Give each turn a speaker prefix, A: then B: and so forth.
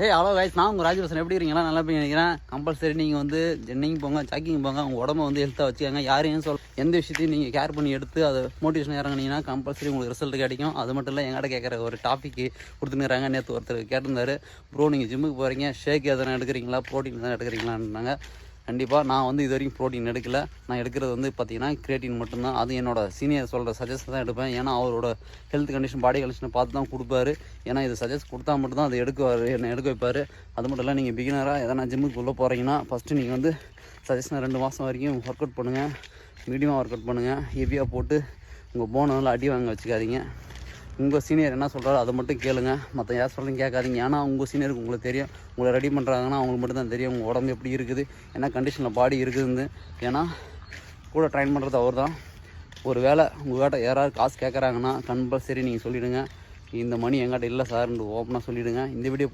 A: Hello guys, நான் உங்கள் ராஜபூஷன். எப்படி இருக்கீங்களா? நல்லா போய் நினைக்கிறேன். கம்பல்சரி நீங்கள் வந்து ஜென்னிங் போங்க, ஜாக்கிங் போங்க, உங்கள் உடம்ப வந்து ஹெல்த்தாக வச்சுக்காங்க. யாரையும் எந்த விஷயத்தையும் நீங்கள் கேர் பண்ணி எடுத்து அதை மோட்டிவேஷன் இறங்கினீங்கன்னா கம்பல்சரி உங்களுக்கு ரிசல்ட் கிடைக்கும். அது மட்டும் இல்லை, எங்கிட்ட கேட்குற ஒரு டாபிக் கொடுத்துக்கிறாங்க. நேற்று ஒருத்தர் கேட்டிருந்தாரு, ப்ரோ நீங்கள் ஜிம்முக்கு போகிறீங்க, ஷேக் எதனா எடுக்கிறீங்களா, ப்ரோட்டீன் எதனா எடுக்கிறீங்களான்னாங்க. கண்டிப்பாக நான் வந்து இது வரைக்கும் ப்ரோட்டீன் எடுக்கலை. நான் எடுக்கிறது வந்து பார்த்திங்கன்னா கிரியேட்டின் மட்டும்தான். அது என்னோட சீனியர் சொல்கிற சஜஸ்ட் தான் எடுப்பேன். ஏன்னா அவரோட ஹெல்த் கண்டிஷன், பாடி கண்டிஷனை பார்த்து தான் கொடுப்பாரு. ஏன்னா இது சஜஸ்ட் கொடுத்தா மட்டும்தான் அதை என்னை எடுக்க வைப்பார். அது மட்டும் இல்லை, நீங்கள் பிகினராக எதனா ஜிம்முக்கு உள்ளே போகிறீங்கன்னா ஃபஸ்ட்டு நீங்கள் வந்து சஜஷனாக 2 மாதம் வரைக்கும் ஒர்க் அவுட் பண்ணுங்கள். மீடியமாக ஒர்க் அவுட் பண்ணுங்கள். ஹெவியாக போட்டு உங்கள் போனை வந்து அடி வாங்க வச்சுக்காதீங்க. உங்கள் சீனியர் என்ன சொல்கிறாரோ அதை மட்டும் கேளுங்க. மற்ற யார் சொல்கிறேன்னு கேட்காதீங்க. ஏன்னா உங்கள் சீனியருக்கு உங்களுக்கு தெரியும். உங்களை ரெடி பண்ணுறாங்கன்னா அவங்களுக்கு மட்டும் தான் தெரியும் உங்கள் உடம்பு எப்படி இருக்குது, என்ன கண்டிஷனில் பாடி இருக்குதுன்னு. ஏன்னா கூட ட்ரைன் பண்ணுறது அவர் தான். ஒரு வேளை உங்கள்கிட்ட யாராவது காசு கேட்குறாங்கன்னா கம்பல்சரி நீங்கள் சொல்லிவிடுங்க, இந்த மணி எங்கிட்ட இல்லை சார்ன்னு ஓப்பனாக சொல்லிவிடுங்க. இந்த வீடியோ